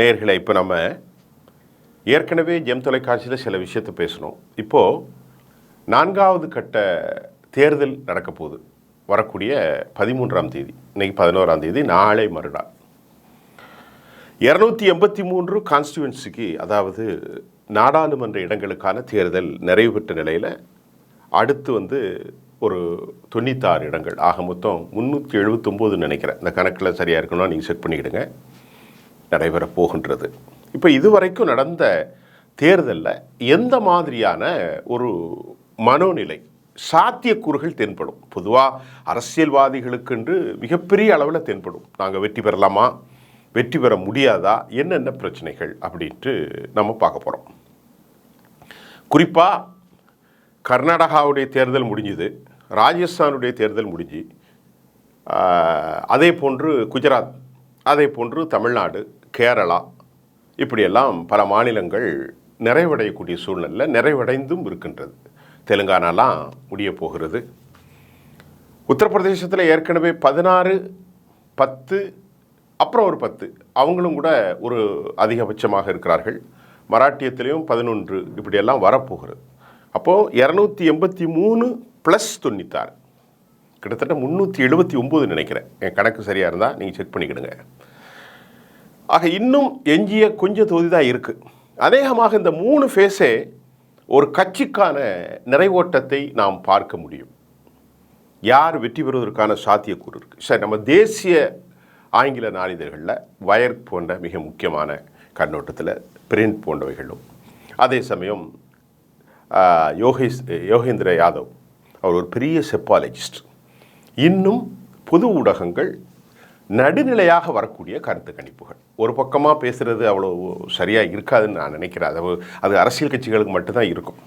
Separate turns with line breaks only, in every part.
நேயர்களை இப்போ நம்ம ஏற்கனவே ஜெம் தொலைக்காட்சியில் சில விஷயத்தை பேசணும். இப்போது 4வது கட்ட தேர்தல் நடக்க போகுது. வரக்கூடிய 13ஆம் தேதி, இன்றைக்கி 11ஆம் தேதி, நாளை மறுநாள் 283 கான்ஸ்டியூவன்சிக்கு, அதாவது நாடாளுமன்ற இடங்களுக்கான தேர்தல் நிறைவு பெற்ற நிலையில் அடுத்து ஒரு 96 இடங்கள், ஆக மொத்தம் 379 நினைக்கிறேன். இந்த கணக்கில் சரியாக இருக்கணும்னா நீங்கள் செக் பண்ணிக்கிடுங்க, நடைபெற போகின்றது. இப்போ இதுவரைக்கும் நடந்த தேர்தலில் எந்த மாதிரியான ஒரு மனோநிலை, சாத்தியக்கூறுகள் தென்படும்? பொதுவாக அரசியல்வாதிகளுக்கென்று மிகப்பெரிய அளவில் தென்படும். நாங்கள் வெற்றி பெறலாமா, வெற்றி பெற முடியாதா, என்னென்ன பிரச்சனைகள் அப்படின்ட்டு நம்ம பார்க்க போகிறோம். குறிப்பாக கர்நாடகாவுடைய தேர்தல் முடிஞ்சுது, ராஜஸ்தானுடைய தேர்தல் முடிஞ்சு, அதே போன்று குஜராத், அதே போன்று தமிழ்நாடு, கேரளா, இப்படியெல்லாம் பல மாநிலங்கள் நிறைவடையக்கூடிய சூழ்நிலை, நிறைவடைந்தும் இருக்கின்றது. தெலுங்கானாலாம் முடிய போகிறது. உத்தரப்பிரதேசத்தில் ஏற்கனவே 16, 10, அப்புறம் ஒரு 10 அவங்களும் கூட ஒரு அதிகபட்சமாக இருக்கிறார்கள். மராட்டியத்திலையும் 11 இப்படியெல்லாம் வரப்போகிறது. அப்போது 283 + 96 கிட்டத்தட்ட 379 நினைக்கிறேன். என் கணக்கு சரியாக இருந்தால் நீங்கள் செக் பண்ணிக்கிடுங்க. ஆக இன்னும் எஞ்சிய கொஞ்சம் தொகுதி தான் இருக்குது. அநேகமாக இந்த 3 ஃபேஸே ஒரு கட்சிக்கான நிறைவோட்டத்தை நாம் பார்க்க முடியும். யார் வெற்றி பெறுவதற்கான சாத்தியக்கூறு இருக்குது? சரி, நம்ம தேசிய ஆங்கில நாளிதழ்களில் வயர் போன்ற மிக முக்கியமான கண்ணோட்டத்தில் பிரிண்ட் போன்றவைகளும், அதே சமயம் யோகேந்திர யாதவ் அவர் ஒரு பெரிய செப்பாலஜிஸ்ட், இன்னும் பொது ஊடகங்கள் நடுநிலையாக வரக்கூடிய கருத்து கணிப்புகள். ஒரு பக்கமாக பேசுகிறது அவ்வளோ சரியாக இருக்காதுன்னு நான் நினைக்கிறேன். அது அரசியல் கட்சிகளுக்கு மட்டும்தான் இருக்கும்.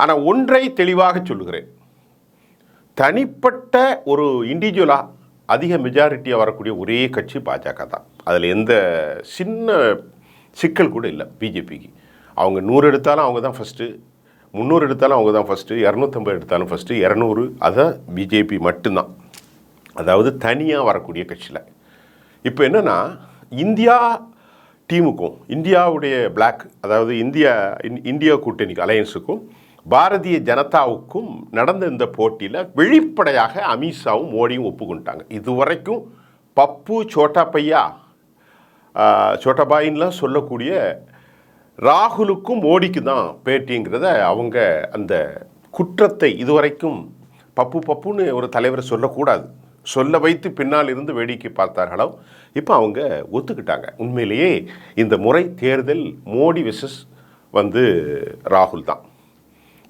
ஆனால் ஒன்றை தெளிவாக சொல்லுகிறேன், தனிப்பட்ட ஒரு இண்டிவிஜுவலாக அதிக மெஜாரிட்டியாக வரக்கூடிய ஒரே கட்சி பாஜக தான். அதில் எந்த சின்ன சிக்கல் கூட இல்லை பிஜேபிக்கு. அவங்க 100 எடுத்தாலும் அவங்க தான் ஃபஸ்ட்டு, 300 எடுத்தாலும் அவங்க தான் ஃபஸ்ட்டு, 250 எடுத்தாலும் ஃபஸ்ட்டு, 200 அதான் பிஜேபி மட்டும்தான். அதாவது தனியாக வரக்கூடிய கட்சியில். இப்போ என்னென்னா, இந்தியா டீமுக்கும் இந்தியாவுடைய பிளாக், அதாவது இந்தியா கூட்டணிக்கு அலையன்ஸுக்கும் பாரதிய ஜனதாவுக்கும் நடந்த இந்த போட்டியில் வெளிப்படையாக அமித்ஷாவும் மோடியும் ஒப்புக்கொண்டாங்க. இதுவரைக்கும் பப்பு சோட்டாபாயின்லாம் சொல்லக்கூடிய ராகுலுக்கும் மோடிக்கு தான் பேட்டிங்கிறத அவங்க அந்த குற்றத்தை இதுவரைக்கும் பப்புன்னு ஒரு தலைவரை சொல்லக்கூடாது, சொல்ல வைத்து பின்னால் இருந்து வேடிக்கை பார்த்தார்களோ, இப்போ அவங்க ஒத்துக்கிட்டாங்க. உண்மையிலேயே இந்த முறை தேர்தல் மோடி வெர்சஸ் ராகுல் தான்.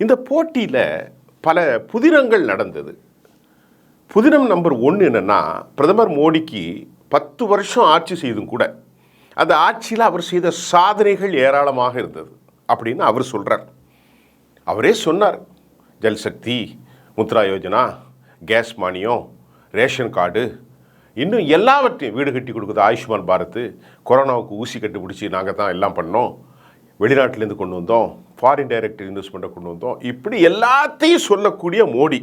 இந்த போட்டியில் பல புதினங்கள் நடந்தது. புதினம் நம்பர் 1 என்னென்னா, பிரதமர் மோடிக்கு 10 வருஷம் ஆட்சி செய்தும் கூட அந்த ஆட்சியில் அவர் செய்த சாதனைகள் ஏராளமாக இருந்தது அப்படின்னு அவர் சொல்கிறார். அவரே சொன்னார், ஜல்சக்தி, முத்ரா யோஜனா, கேஸ் மானியம், ரேஷன் கார்டு, இன்னும் எல்லாவற்றையும், வீடு கட்டி கொடுக்குது, ஆயுஷ்மான் பாரத், கொரோனாவுக்கு ஊசி கண்டுபிடிச்சி நாங்கள் தான் எல்லாம் பண்ணோம், வெளிநாட்டிலேருந்து கொண்டு வந்தோம், ஃபாரின் டைரக்ட் இன்வெஸ்ட்மெண்ட்டை கொண்டு வந்தோம், இப்படி எல்லாத்தையும் சொல்லக்கூடிய மோடி,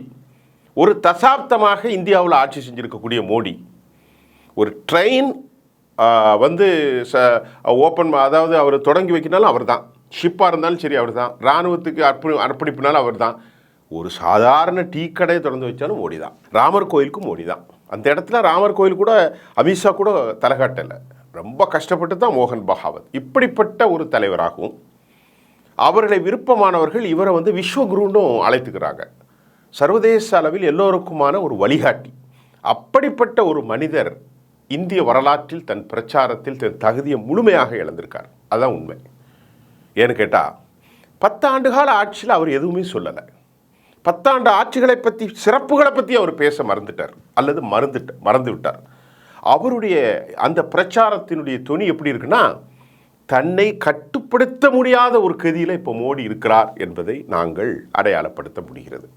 ஒரு தசாப்தமாக இந்தியாவில் ஆட்சி செஞ்சுருக்கக்கூடிய மோடி, ஒரு ட்ரெயின் ஓப்பன், அதாவது அவர் தொடங்கி வைக்கினாலும் அவர் தான், ஷிப்பாக இருந்தாலும் சரி அவர் தான், இராணுவத்துக்கு அர்ப்பணிப்புனாலும் அவர் தான், ஒரு சாதாரண டீ கடையை திறந்து வச்சாலும் மோடி தான், ராமர் கோயிலுக்கும் மோடி தான். அந்த இடத்துல ராமர் கோயில் கூட அமித்ஷா கூட தலைகாட்டலை, ரொம்ப கஷ்டப்பட்டு தான் மோகன் பகாவத். இப்படிப்பட்ட ஒரு தலைவராகவும் அவர்களை விருப்பமானவர்கள் இவரை விஸ்வகுருன்னும் அழைத்துக்கிறாங்க. சர்வதேச அளவில் எல்லோருக்குமான ஒரு வழிகாட்டி. அப்படிப்பட்ட ஒரு மனிதர் இந்திய வரலாற்றில் தன் பிரச்சாரத்தில் தன் தகுதியை முழுமையாக இழந்திருக்கார். அதுதான் உண்மை. ஏன்னு கேட்டால் 10 ஆண்டுகால ஆட்சியில் அவர் எதுவுமே சொல்லலை. 10 ஆண்டு ஆட்சிகளை பற்றி, சிறப்புகளை பற்றி அவர் பேச மறந்துட்டார், அல்லது மறந்து விட்டார். அவருடைய அந்த பிரச்சாரத்தினுடைய தொனி எப்படி இருக்குன்னா, தன்னை கட்டுப்படுத்த முடியாத ஒரு கதியில் இப்போ மோடி இருக்கிறார் என்பதை நாங்கள் அடையாளப்படுத்த முடிகிறது.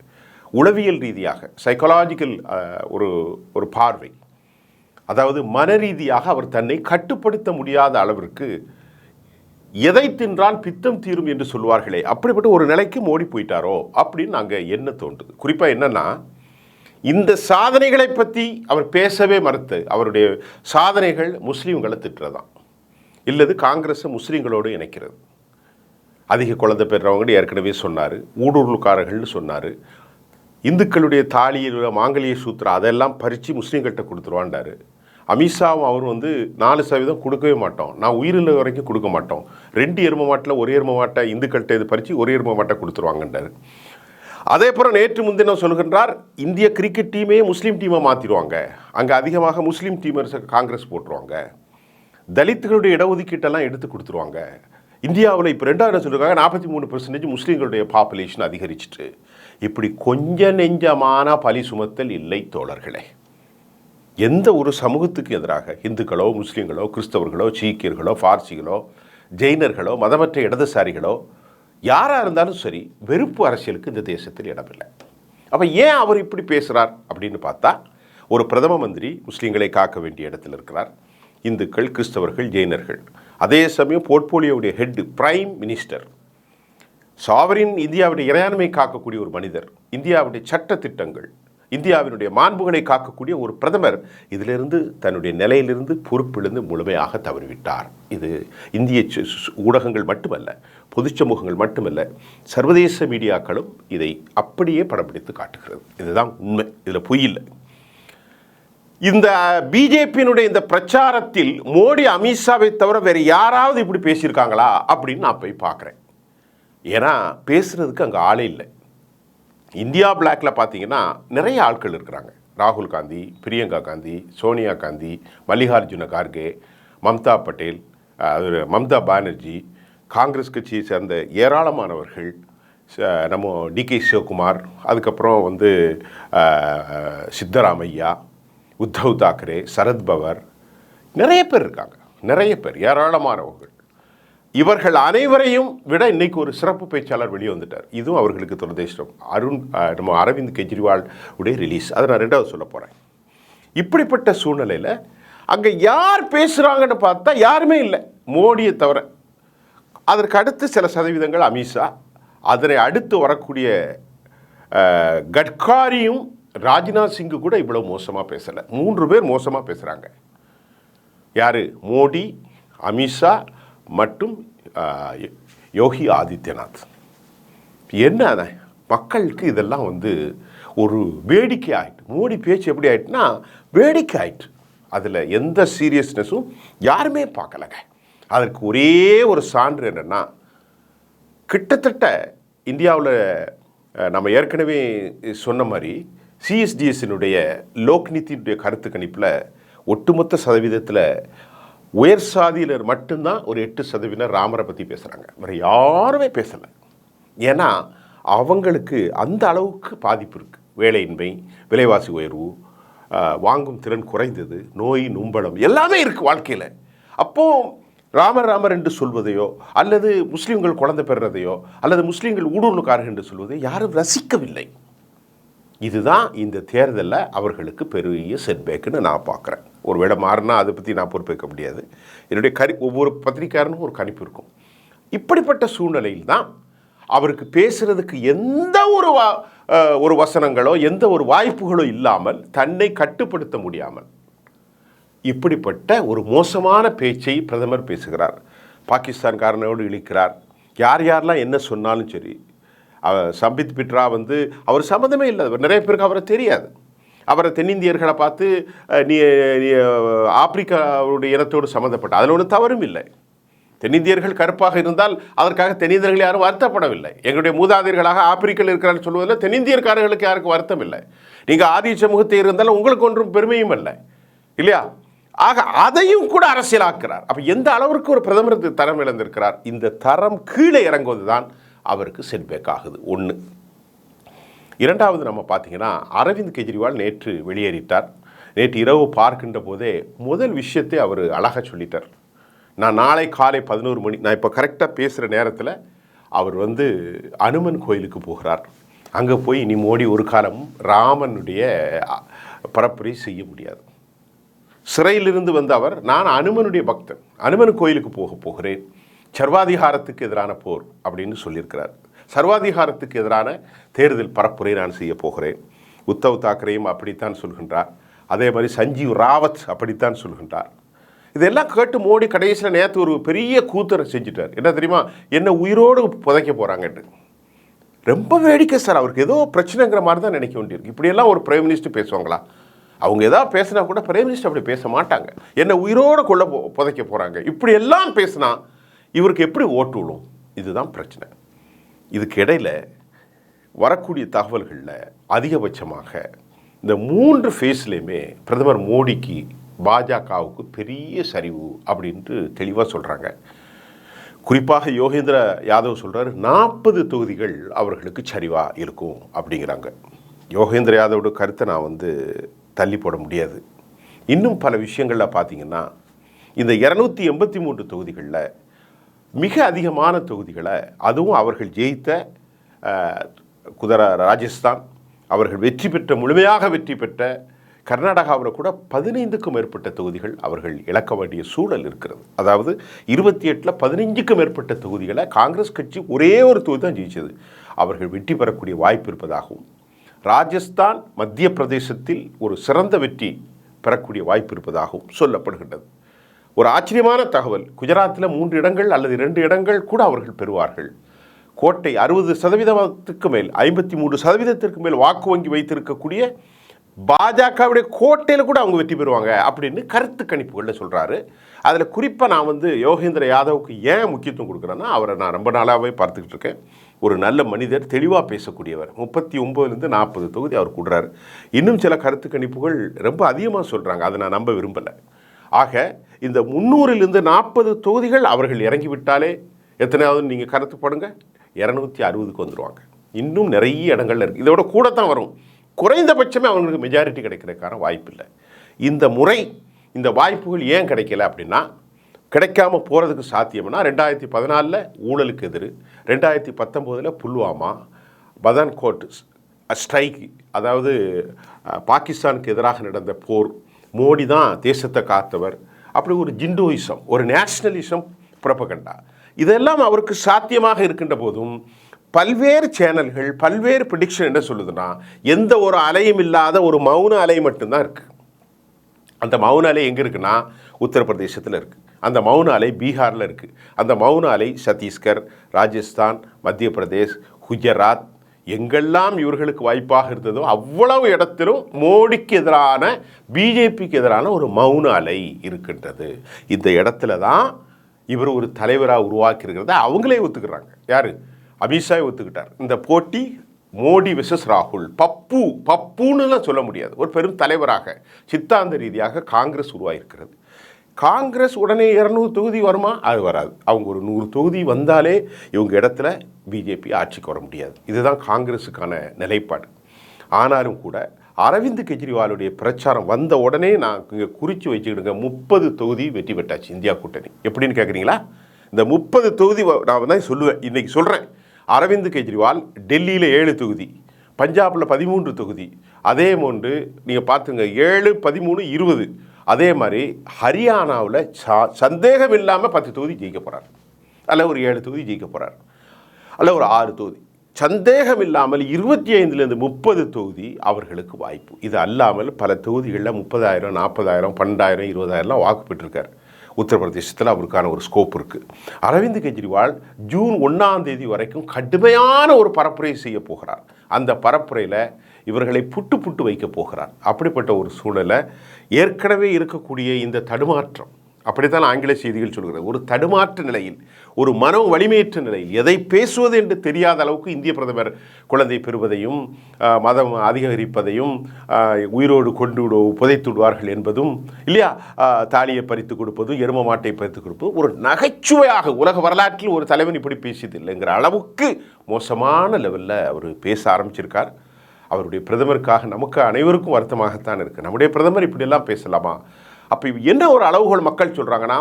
உளவியல் ரீதியாக, சைக்காலஜிக்கல் ஒரு பார்வை, அதாவது மன ரீதியாக அவர் தன்னை கட்டுப்படுத்த முடியாத அளவிற்கு, எதை தின்றால் பித்தம் தீரும் என்று சொல்வார்களே, அப்படிப்பட்ட ஒரு நிலைக்கு மோடி போயிட்டாரோ அப்படின்னு நாங்கள் என்ன தோன்றுது. குறிப்பாக என்னென்னா, இந்த சாதனைகளை பற்றி அவர் பேசவே மறுத்து, அவருடைய சாதனைகள் முஸ்லீம்களை திட்டுறதான். இல்லது காங்கிரஸை முஸ்லீம்களோடு இணைக்கிறது. அதிக குழந்தை பெற்றவங்க ஏற்கனவே சொன்னார், ஊடுருவல்காரர்கள்னு சொன்னார், இந்துக்களுடைய தாலியில் உள்ள மாங்கலிய சூத்திரம் அதெல்லாம் பறித்து முஸ்லீம்கள்கிட்ட கொடுத்துருவான்டாரு. அமித்ஷாவும் அவர் 4% கொடுக்கவே மாட்டோம், நான் உயிரிழந்த வரைக்கும் கொடுக்க மாட்டோம், 2 எரும மாட்டில் ஒரு எரும மாட்டை இந்துக்கள்கிட்ட இது பறித்து ஒரு எரும மாட்டை கொடுத்துருவாங்கன்றார். அதே போல் நேற்று முன்தினம் சொல்கின்றார், இந்திய கிரிக்கெட் டீமே முஸ்லீம் டீமை மாற்றிடுவாங்க, அங்கே அதிகமாக முஸ்லீம் டீமர்ஸை காங்கிரஸ் போட்டுருவாங்க, தலித்துகளுடைய இடஒதுக்கீட்டெல்லாம் எடுத்து கொடுத்துருவாங்க. இந்தியாவில் இப்போ 2வது சொல்லியிருக்காங்க 43% முஸ்லீம்களுடைய பாப்புலேஷன் அதிகரிச்சிட்டு. இப்படி கொஞ்ச நெஞ்சமான பழி சுமத்தல் இல்லை தோழர்களே. எந்த ஒரு சமூகத்துக்கு எதிராக இந்துக்களோ முஸ்லீம்களோ கிறிஸ்தவர்களோ சீக்கியர்களோ பார்சிகளோ ஜெயினர்களோ மதமற்ற இடதுசாரிகளோ யாராக இருந்தாலும் சரி, வெறுப்பு அரசியலுக்கு இந்த தேசத்தில் இடமில்லை. அப்போ ஏன் அவர் இப்படி பேசுகிறார் அப்படின்னு பார்த்தா, ஒரு பிரதம மந்திரி முஸ்லீம்களை காக்க வேண்டிய இடத்தில் இருக்கிறார், இந்துக்கள் கிறிஸ்தவர்கள் ஜெயினர்கள். அதே சமயம் போர்ட்போலியோவுடைய ஹெட் பிரைம் மினிஸ்டர், சாவரின் இந்தியாவுடைய இறையாண்மை காக்கக்கூடிய ஒரு மனிதர், இந்தியாவுடைய சட்ட திட்டங்கள், இந்தியாவினுடைய மாண்புகளை காக்கக்கூடிய ஒரு பிரதமர் இதிலிருந்து தன்னுடைய நிலையிலிருந்து பொறுப்பிலிருந்து முழுமையாக தவறிவிட்டார். இது இந்திய ஊடகங்கள் மட்டுமல்ல, பொது சமூகங்கள் மட்டுமல்ல, சர்வதேச மீடியாக்களும் இதை அப்படியே படம் பிடித்து காட்டுகிறது. இதுதான் உண்மை, இதில் பொய் இல்லை. இந்த பிஜேபியினுடைய இந்த பிரச்சாரத்தில் மோடி அமித்ஷாவை தவிர வேறு யாராவது இப்படி பேசியிருக்காங்களா அப்படின்னு நான் போய் பார்க்குறேன். ஏன்னா பேசுகிறதுக்கு அங்கே ஆளே இல்லை. இந்தியா பிளாக்ல பார்த்தீங்கன்னா நிறைய ஆட்கள் இருக்கிறாங்க. ராகுல் காந்தி, பிரியங்கா காந்தி, சோனியா காந்தி, மல்லிகார்ஜுன கார்கே, மம்தா பட்டேல், மம்தா பானர்ஜி, காங்கிரஸ் கட்சியை சேர்ந்த ஏராளமானவர்கள், நம்ம டிகே சிவகுமார், அதுக்கப்புறம் சித்தராமையா, உத்தவ் தாக்கரே, சரத் பவர், நிறைய பேர் இருக்காங்க, நிறைய பேர், ஏராளமானவர்கள். இவர்கள் அனைவரையும் விட இன்னைக்கு ஒரு சிறப்பு பேச்சாளர் வெளியே வந்துட்டார். இதுவும் அவர்களுக்கு துரதிர்ஷ்டம். நம்ம அரவிந்த் கெஜ்ரிவால் உடைய ரிலீஸ், அதை நான் 2வது சொல்ல போகிறேன். இப்படிப்பட்ட சூழ்நிலையில் அங்கே யார் பேசுகிறாங்கன்னு பார்த்தா யாருமே இல்லை, மோடியை தவிர. அதற்கு அடுத்து சில சதவீதங்கள் அமித்ஷா, அதனை அடுத்து வரக்கூடிய கட்காரியும் ராஜ்நாத் சிங்கு கூட இவ்வளோ மோசமாக பேசலை. 3 பேர் மோசமாக பேசுகிறாங்க. யார்? மோடி, அமித்ஷா மற்றும் யோகி ஆதித்யநாத். என்ன மக்களுக்கு இதெல்லாம் ஒரு வேடிக்கை ஆகிட்டு. மோடி பேச்சு எப்படி ஆகிட்டுனா வேடிக்கை ஆகிட்டு. அதில் எந்த சீரியஸ்னஸும் யாருமே பார்க்கலங்க. அதற்கு ஒரே ஒரு சான்று என்னென்னா, கிட்டத்தட்ட இந்தியாவில் நம்ம ஏற்கனவே சொன்ன மாதிரி சிஎஸ்டிஎஸ்னுடைய லோக்நீதியினுடைய கருத்து கணிப்பில் ஒட்டுமொத்த சதவீதத்தில் உயர் சாதியினர் மட்டும்தான் ஒரு 8% ராமரை பற்றி பேசுகிறாங்க, வேறு யாருமே பேசலை. ஏன்னா அவங்களுக்கு அந்த அளவுக்கு பாதிப்பு இருக்குது. வேலையின்மை, விலைவாசி உயர்வு, வாங்கும் திறன் குறைந்தது, நோய் நும்பலம் எல்லாமே இருக்குது வாழ்க்கையில். அப்போது ராமர் என்று சொல்வதையோ அல்லது முஸ்லீம்கள் குழந்தை பெறுறதையோ அல்லது முஸ்லீம்கள் ஊடுருவல்காரர்கள் என்று சொல்வதை யாரும் ரசிக்கவில்லை. இதுதான் இந்த தேர்தலில் அவர்களுக்கு பெரிய செட்பேக்குன்னு நான் பார்க்குறேன். ஒரு வேளை மாறினா அதை பற்றி நான் பொறுப்பேற்க முடியாது. என்னுடைய ஒவ்வொரு பத்திரிக்கையாரனும் ஒரு கணிப்பு இருக்கும். இப்படிப்பட்ட சூழ்நிலையில் தான் அவருக்கு பேசுகிறதுக்கு எந்த ஒரு வசனங்களோ எந்த ஒரு வாய்ப்புகளோ இல்லாமல், தன்னை கட்டுப்படுத்த முடியாமல் இப்படிப்பட்ட ஒரு மோசமான பேச்சை பிரதமர் பேசுகிறார். பாகிஸ்தான்காரனோடு இழிக்கிறார். யாரெல்லாம் என்ன சொன்னாலும் சரி. சம்பித் பிட்ரா அவர் சம்மந்தமே இல்லை, நிறைய பேருக்கு அவரை தெரியாது. அவரை தென்னிந்தியர்களை பார்த்து நீ ஆப்பிரிக்காவுடைய இனத்தோடு சம்மந்தப்பட்ட, அதில் ஒன்றும் தவறும் இல்லை. தென்னிந்தியர்கள் கருப்பாக இருந்தால் அதற்காக தென்னிந்தியர்கள் யாரும் வருத்தப்படவில்லை. எங்களுடைய மூதாதையர்களாக ஆப்பிரிக்கல் இருக்கிறான்னு சொல்வதில் தென்னிந்தியர்காரர்களுக்கு யாருக்கும் வருத்தம் இல்லை. நீங்கள் ஆதிய சமூகத்தை இருந்தாலும் உங்களுக்கு ஒன்றும் பெருமையும் இல்லை, இல்லையா? ஆக அதையும் கூட அரசியலாக்குறார். அப்போ எந்த அளவிற்கு ஒரு பிரதமர் தரம் இழந்திருக்கிறார். இந்த தரம் கீழே இறங்குவது தான் அவருக்கு செட்பேக் ஆகுது. 1. 2வது நம்ம பார்த்தீங்கன்னா, அரவிந்த் கெஜ்ரிவால் நேற்று வெளியேறிட்டார். நேற்று இரவு பார்க்கின்ற போதே முதல் விஷயத்தை அவர் அழகாக சொல்லிட்டார். நான் நாளை காலை 11 மணி, நான் இப்போ கரெக்டாக பேசுகிற நேரத்தில் அவர் அனுமன் கோயிலுக்கு போகிறார். அங்கே போய் இனி மோடி ஒரு காலம் ராமனுடைய பரப்புரை செய்ய முடியாது. சிறையிலிருந்து அவர், நான் அனுமனுடைய பக்தன், அனுமன் கோயிலுக்கு போகிறேன், சர்வாதிகாரத்துக்கு எதிரான போர் அப்படின்னு சொல்லியிருக்கிறார். சர்வாதிகாரத்துக்கு எதிரான தேர்தல் பரப்புரை நான் செய்ய போகிறேன். உத்தவ் தாக்கரேயும் அப்படித்தான் சொல்கின்றார். அதே மாதிரி சஞ்சீவ் ராவத் அப்படித்தான் சொல்கின்றார். இதெல்லாம் கேட்டு மோடி கடைசியில் நேற்று ஒரு பெரிய கூத்தரை செஞ்சுட்டார். என்ன தெரியுமா? என்ன உயிரோடு புதைக்க போகிறாங்கட்டு. ரொம்ப வேடிக்கை சார். அவருக்கு ஏதோ பிரச்சனைங்கிற மாதிரி தான் நினைக்க வேண்டியிருக்கு. இப்படியெல்லாம் ஒரு பிரைம் மினிஸ்டர் பேசுவாங்களா? அவங்க ஏதாவது பேசினா கூட பிரைம் மினிஸ்டர் அப்படி பேச மாட்டாங்க. என்ன உயிரோடு புதைக்க போகிறாங்க, இப்படி எல்லாம் பேசினா இவருக்கு எப்படி ஓட்டு விழும்? இதுதான் பிரச்சனை. இதுக்கு இடையில் வரக்கூடிய தகவல்களில் அதிகபட்சமாக இந்த 3 ஃபேஸ்லேயுமே பிரதமர் மோடிக்கு பாஜகவுக்கு பெரிய சரிவு அப்படின்ட்டு தெளிவாக சொல்கிறாங்க. குறிப்பாக யோகேந்திர யாதவ் சொல்கிறார் 40 தொகுதிகள் அவர்களுக்கு சரிவாக இருக்கும் அப்படிங்கிறாங்க. யோகேந்திர யாதவோட கருத்தை நான் தள்ளி போட முடியாது. இன்னும் பல விஷயங்களில் பார்த்திங்கன்னா இந்த 283 தொகுதிகளில் மிக அதிகமான தொகுதிகளை, அதுவும் அவர்கள் ஜெயித்த ராஜஸ்தான், அவர்கள் முழுமையாக வெற்றி பெற்ற கர்நாடகாவில் கூட 15க்கும் மேற்பட்ட தொகுதிகள் அவர்கள் இழக்க வேண்டிய சூழல் இருக்கிறது. அதாவது 28ல் 15க்கும் மேற்பட்ட தொகுதிகளை காங்கிரஸ் கட்சி ஒரே ஒரு தொகுதி தான் ஜெயிச்சது. அவர்கள் வெற்றி பெறக்கூடிய வாய்ப்பு இருப்பதாகவும், ராஜஸ்தான் மத்திய பிரதேசத்தில் ஒரு சிறந்த வெற்றி பெறக்கூடிய வாய்ப்பு இருப்பதாகவும் சொல்லப்படுகின்றது. ஒரு ஆச்சரியமான தகவல், குஜராத்தில் 3 இடங்கள் அல்லது 2 இடங்கள் கூட அவர்கள் பெறுவார்கள். கோட்டை 60% மேல் 53% மேல் வாக்கு வங்கி வைத்திருக்கக்கூடிய பாஜகவுடைய கோட்டையில் கூட அவங்க வெற்றி பெறுவாங்க அப்படின்னு கருத்து கணிப்புகளில் சொல்கிறாரு. அதில் குறிப்பாக நான் யோகேந்திர யாதவுக்கு ஏன் முக்கியத்துவம் கொடுக்குறேன்னா, அவரை நான் ரொம்ப நாளாகவே பார்த்துக்கிட்டு இருக்கேன். ஒரு நல்ல மனிதர், தெளிவாக பேசக்கூடியவர். 39லேருந்து 40 தொகுதி அவர் கொடுறாரு. இன்னும் சில கருத்து கணிப்புகள் ரொம்ப அதிகமாக சொல்கிறாங்க, அதை நான் நம்ப விரும்பலை. ஆக இந்த 300லிருந்து 40 தொகுதிகள் அவர்கள் இறங்கிவிட்டாலே எத்தனையாவது நீங்கள் கருத்து போடுங்க, 260க்கு வந்துடுவாங்க. இன்னும் நிறைய இடங்கள்ல இருக்குது. இதோட கூட தான் வரும். குறைந்தபட்சமே அவங்களுக்கு மெஜாரிட்டி கிடைக்கிறதுக்கான வாய்ப்பு இல்லை. இந்த முறை இந்த வாய்ப்புகள் ஏன் கிடைக்கல அப்படின்னா, கிடைக்காம போகிறதுக்கு சாத்தியம்னா 2014 ஊழலுக்கு எதிர், 2019 புல்வாமா, பதான்கோட் ஸ்ட்ரைக், அதாவது பாகிஸ்தானுக்கு எதிராக நடந்த போர், மோடி தான் தேசத்தை காத்தவர், அப்படி ஒரு ஜிண்டோயிசம், ஒரு நேஷ்னலிசம் புரப்பகண்டா, இதெல்லாம் அவருக்கு சாத்தியமாக இருக்கின்ற போதும் பல்வேறு சேனல்கள் பல்வேறு ப்ரிடிக்ஷன் என்ன சொல்லுதுன்னா, எந்த ஒரு அலையும் இல்லாத ஒரு மௌன அலை மட்டும்தான் இருக்குது. அந்த மௌன அலை எங்கே இருக்குன்னா உத்தரப்பிரதேசத்தில் இருக்குது, அந்த மௌன அலை பீகாரில் இருக்குது, அந்த மௌன அலை சத்தீஸ்கர், ராஜஸ்தான், மத்திய பிரதேஷ், குஜராத், எங்கெல்லாம் இவர்களுக்கு வாய்ப்பாக இருந்ததோ அவ்வளவு இடத்திலும் மோடிக்கு எதிரான, பிஜேபிக்கு எதிரான ஒரு மௌன அலை இருக்கின்றது. இந்த இடத்துல தான் இவர் ஒரு தலைவராக உருவாக்கியிருக்கிறத அவங்களே ஒத்துக்கிறாங்க. யார்? அமித்ஷா ஒத்துக்கிட்டார். இந்த போட்டி மோடி வெர்சஸ் ராகுல், பப்புன்னுலாம் சொல்ல முடியாது, ஒரு பெரும் தலைவராக சித்தாந்த ரீதியாக காங்கிரஸ் உருவாகிருக்கிறது. காங்கிரஸ் உடனே 200 தொகுதி வருமா? அது வராது. அவங்க ஒரு 100 தொகுதி வந்தாலே இவங்க இடத்துல பிஜேபி ஆட்சிக்கு வர முடியாது. இதுதான் காங்கிரஸுக்கான நிலைப்பாடு. ஆனாலும் கூட அரவிந்த் கெஜ்ரிவாலுடைய பிரச்சாரம் வந்த உடனே நான் இங்கே குறித்து வச்சுக்கிடுங்க, 30 தொகுதி வெற்றி பெற்றாச்சு இந்தியா கூட்டணி. எப்படின்னு கேட்குறீங்களா? இந்த 30 தொகுதி நான் தான் சொல்லுவேன், இன்றைக்கி சொல்கிறேன். அரவிந்த் கெஜ்ரிவால் டெல்லியில் 7 தொகுதி, பஞ்சாபில் 13 தொகுதி, அதே போன்று நீங்கள் பார்த்துங்க 7, 13, 20. அதே மாதிரி ஹரியானாவில் சந்தேகம் இல்லாமல் 10 தொகுதி ஜெயிக்க போகிறார், அல்ல ஒரு 7 தொகுதி ஜெயிக்க போகிறார், அல்ல ஒரு 6 தொகுதி. சந்தேகம் இல்லாமல் 25லேருந்து 30 தொகுதி அவர்களுக்கு வாய்ப்பு. இது அல்லாமல் பல தொகுதிகளில் 30,000, 40,000, 12,000, 20,000 வாக்கு பெற்றிருக்கார். உத்தரப்பிரதேசத்தில் அவருக்கான ஒரு ஸ்கோப் இருக்குது. அரவிந்த் கெஜ்ரிவால் ஜூன் 1ஆம் தேதி வரைக்கும் கடுமையான ஒரு பரப்புரை செய்ய போகிறார். அந்த பரப்புரையில் இவர்களை புட்டு வைக்க போகிறார். அப்படிப்பட்ட ஒரு சூழலை ஏற்கனவே இருக்கக்கூடிய இந்த தடுமாற்றம், அப்படித்தான் ஆங்கில செய்திகள் சொல்கிறது, ஒரு தடுமாற்ற நிலையில், ஒரு மன வலிமையற்ற நிலையில், எதை பேசுவது என்று தெரியாத அளவுக்கு இந்திய பிரதமர் குழந்தை பெறுவதையும் மதம் அதிகரிப்பதையும் உயிரோடு புதைத்து விடுவார்கள் என்பதும் இல்லையா, தாலியை பறித்து கொடுப்பதும் எரும மாட்டை பறித்து கொடுப்பதும் ஒரு நகைச்சுவையாக உலக வரலாற்றில் ஒரு தலைவன் இப்படி பேசியதில்லைங்கிற அளவுக்கு மோசமான லெவலில் அவர் பேச ஆரம்பிச்சிருக்கார். அவருடைய பிரதமருக்காக நமக்கு அனைவருக்கும் வருத்தமாகத்தான் இருக்குது. நம்முடைய பிரதமர் இப்படியெல்லாம் பேசலாமா? அப்போ என்ன ஒரு அளவுகோல் மக்கள் சொல்கிறாங்கன்னா,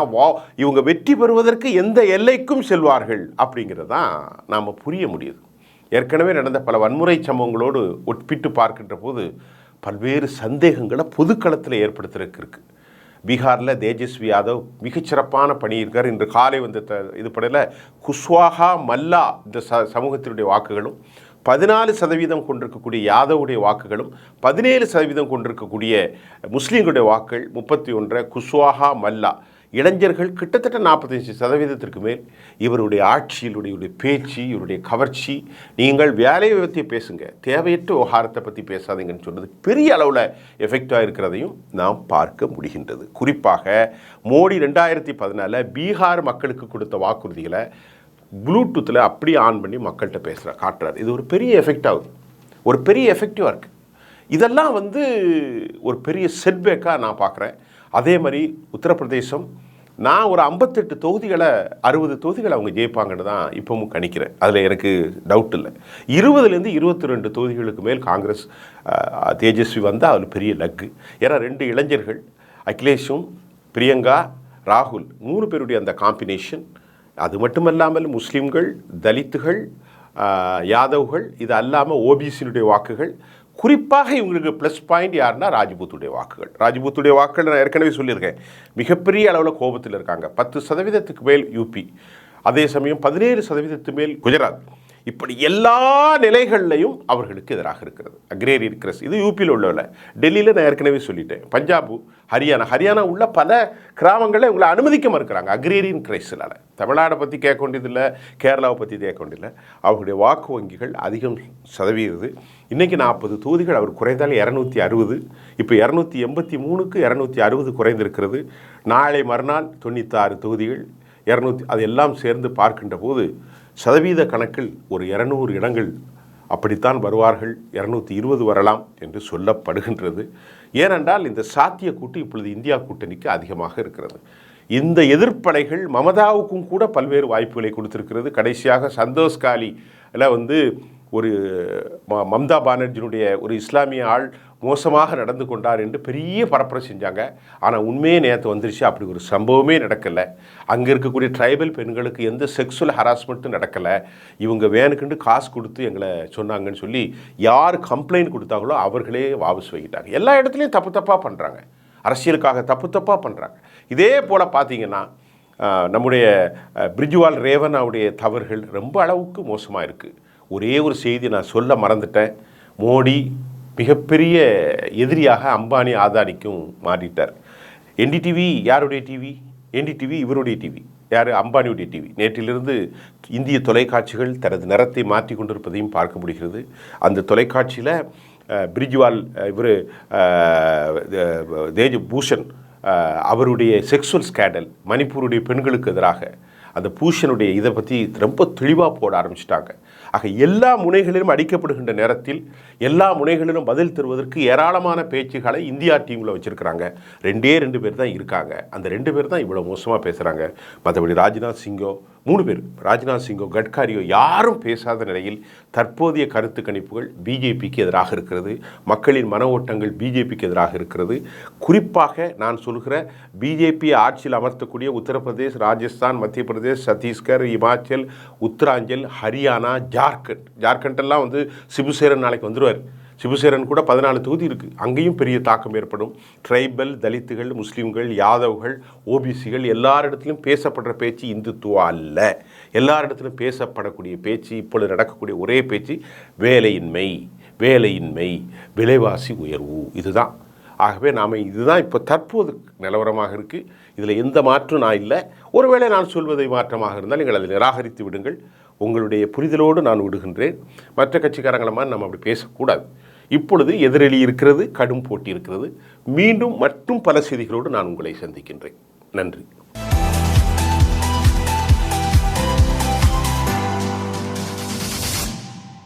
இவங்க வெற்றி பெறுவதற்கு எந்த எல்லைக்கும் செல்வார்கள் அப்படிங்கிறதான் நாம் புரிய முடியுது. ஏற்கனவே நடந்த பல வன்முறை சம்பவங்களோடு ஒப்பிட்டு பார்க்கின்ற போது பல்வேறு சந்தேகங்களை பொதுக்களத்தில் ஏற்படுத்துறதுக்கு இருக்குது. பீகாரில் தேஜஸ்வி யாதவ் மிகச்சிறப்பான பணி இருக்கார். இன்று காலை இது படையில் குஷ்வாஹா மல்லா இந்த சமூகத்தினுடைய வாக்குகளும் 14% கொண்டிருக்கக்கூடிய யாதவுடைய வாக்குகளும் 17% கொண்டிருக்கக்கூடிய முஸ்லீம்களுடைய வாக்குகள் 31, குஷ்வாஹா மல்லா இளைஞர்கள் கிட்டத்தட்ட 45% மேல் இவருடைய ஆட்சியிலுடைய பேச்சு, இவருடைய கவர்ச்சி, நீங்கள் வேலையை பற்றி பேசுங்க, தேவையற்ற விவகாரத்தை பற்றி பேசாதீங்கன்னு சொன்னது பெரிய அளவில் எஃபெக்டாக இருக்கிறதையும் நாம் பார்க்க முடிகின்றது. குறிப்பாக மோடி 2014 பீகார் மக்களுக்கு கொடுத்த வாக்குறுதிகளை ப்ளூடூத்தில் அப்படியே ஆன் பண்ணி மக்கள்கிட்ட காட்டுறாரு. இது ஒரு பெரிய எஃபெக்ட் ஆகுது, ஒரு பெரிய எஃபெக்டிவாக இருக்குது. இதெல்லாம் ஒரு பெரிய செட்பேக்காக நான் பார்க்குறேன். அதே மாதிரி உத்தரப்பிரதேசம், நான் ஒரு 58 தொகுதிகளை 60 தொகுதிகளை அவங்க ஜெயிப்பாங்கன்னு தான் இப்போவும் கணிக்கிறேன். அதில் எனக்கு டவுட் இல்லை. 20லேருந்து 22 தொகுதிகளுக்கு மேல் காங்கிரஸ் தேஜஸ்வி வந்தால் அதில் பெரிய லக்கு. ஏன்னா 2 இளைஞர்கள், அகிலேஷும் பிரியங்கா, ராகுல் 3 பேருடைய அந்த காம்பினேஷன். அது மட்டுமல்லாமல் முஸ்லீம்கள், தலித்துகள், யாதவ்கள், இது அல்லாமல் ஓபிசியினுடைய வாக்குகள், குறிப்பாக இவங்களுக்கு ப்ளஸ் பாயிண்ட் யாருன்னா ராஜ்பூத்துடைய வாக்குகள் நான் ஏற்கனவே சொல்லியிருக்கேன், மிகப்பெரிய அளவில் கோபத்தில் இருக்காங்க. 10% மேல் யூபி, அதே சமயம் 17% மேல் குஜராத். இப்படி எல்லா நிலைகள்லையும் அவர்களுக்கு எதிராக இருக்கிறது அக்ரேரியன் கிரைஸ். இது யூபியில் உள்ளவில். டெல்லியில் நான் ஏற்கனவே சொல்லிட்டேன். பஞ்சாபு, ஹரியானா உள்ள பல கிராமங்களில் இவங்களை அனுமதிக்க மறுக்கிறாங்க அக்ரேரியன் கிரைஸினால். தமிழ்நாடை பற்றி கேட்க வேண்டியதில்லை, கேரளாவை பற்றி கேட்க வேண்டியதில்லை. அவர்களுடைய வாக்கு வங்கிகள் அதிகம் சதவீதது. இன்றைக்கி 40 தொகுதிகள் அவர் குறைந்தால் 260, இப்போ 283க்கு 260 குறைந்திருக்கிறது. நாளை மறுநாள் 96 தொகுதிகள் 200, அதெல்லாம் சேர்ந்து பார்க்கின்ற போது சதவீத கணக்கில் ஒரு 200 இடங்கள் அப்படித்தான் வருவார்கள், 220 வரலாம் என்று சொல்லப்படுகின்றது. ஏனென்றால் இந்த சாத்திய கூட்டு இப்பொழுது இந்தியா கூட்டணிக்கு அதிகமாக இருக்கிறது. இந்த எதிர்ப்படைகள் மமதாவுக்கும் கூட பல்வேறு வாய்ப்புகளை கொடுத்திருக்கிறது. கடைசியாக சந்தோஷ்காலியில் ஒரு மம்தா பானர்ஜியினுடைய ஒரு இஸ்லாமிய ஆள் மோசமாக நடந்து கொண்டார் என்று பெரிய பரப்புரை செஞ்சாங்க. ஆனால் உண்மையே நேற்று வந்துருச்சு, அப்படி ஒரு சம்பவமே நடக்கலை. அங்கே இருக்கக்கூடிய ட்ரைபல் பெண்களுக்கு எந்த செக்ஸுவல் ஹராஸ்மெண்ட்டும் நடக்கலை. இவங்க வேணுக்குண்டு காசு கொடுத்து எங்களை சொன்னாங்கன்னு சொல்லி யார் கம்ப்ளைண்ட் கொடுத்தாங்களோ அவர்களே வாபஸ் வாங்கிட்டாங்க. எல்லா இடத்துலையும் தப்பாக பண்ணுறாங்க, அரசியலுக்காக தப்பாக பண்ணுறாங்க. இதே போல் பார்த்தீங்கன்னா நம்முடைய பிரிஜ்வால் ரேவனாவுடைய தவறுகள் ரொம்ப அளவுக்கு மோசமாக இருக்குது. ஒரே ஒரு செய்தி நான் சொல்ல மறந்துட்டேன். மோடி மிகப்பெரிய எதிரியாக அம்பானி ஆதானிக்கும் மாறிட்டார். என்டிடிவி யாருடைய டிவி? என்டிடிவி இவருடைய டிவி. யார்? அம்பானியுடைய டிவி. நேற்றிலிருந்து இந்திய தொலைக்காட்சிகள் தனது நிறத்தை மாற்றி கொண்டிருப்பதையும் பார்க்க முடிகிறது. அந்த தொலைக்காட்சியில் பிரிஜ்வால் தேஜ் பூஷன் அவருடைய செக்ஸுவல் ஸ்கேண்டல், மணிப்பூருடைய பெண்களுக்கு எதிராக அந்த பூஷனுடைய இதை பற்றி ரொம்ப தெளிவாக போட ஆரம்பிச்சிட்டாங்க. ஆக எல்லா முனைகளிலும் அடிக்கப்படுகின்ற நேரத்தில் எல்லா முனைகளிலும் பதில் தருவதற்கு ஏராளமான பேச்சுகளை இந்தியா டீமில் வச்சுருக்கிறாங்க. 2 பேர் தான் இருக்காங்க. அந்த 2 பேர் தான் இவ்வளோ மோசமாக பேசுகிறாங்க. மற்றபடி ராஜ்நாத் சிங்கோ, 3 பேர், ராஜ்நாத் சிங்கோ, கட்காரியோ யாரும் பேசாத நிலையில் தற்போதைய கருத்து கணிப்புகள் பிஜேபிக்கு எதிராக இருக்கிறது. மக்களின் மன ஓட்டங்கள் பிஜேபிக்கு எதிராக இருக்கிறது. குறிப்பாக நான் சொல்கிற பிஜேபி ஆட்சியில் அமர்த்தக்கூடிய உத்தரப்பிரதேஷ், ராஜஸ்தான், மத்திய பிரதேஷ், சத்தீஸ்கர், இமாச்சல், உத்தராஞ்சல், ஹரியானா, ஜார்க்கண்டெல்லாம் சிபுசேரன் நாளைக்கு வந்துடுவார். சிபுசேரன் கூட 14 தொகுதி இருக்குது. அங்கேயும் பெரிய தாக்கம் ஏற்படும். ட்ரைபல், தலித்துகள், முஸ்லீம்கள், யாதவ்கள், ஓபிசிகள் எல்லாரிடத்திலும் பேசப்படுற பேச்சு இந்துத்துவா அல்ல. எல்லாரிடத்திலும் பேசப்படக்கூடிய பேச்சு, இப்பொழுது நடக்கக்கூடிய ஒரே பேச்சு வேலையின்மை, விலைவாசி உயர்வு. இதுதான். ஆகவே இதுதான் இப்போ தற்போது நிலவரமாக இருக்குது. இதில் எந்த மாற்றும் நான் இல்லை. ஒருவேளை நான் சொல்வதை மாற்றமாக இருந்தால் நீங்கள் அதை நிராகரித்து விடுங்கள். உங்களுடைய புரிதலோடு நான் விடுகின்றேன். மற்ற கட்சிக்காரங்களமாக நம்ம அப்படி பேசக்கூடாது. இப்பொழுது எதிரொலி இருக்கிறது, கடும் போட்டி இருக்கிறது. மீண்டும் மற்றும் பல செய்திகளோடு நான் உங்களை சந்திக்கின்றேன். நன்றி.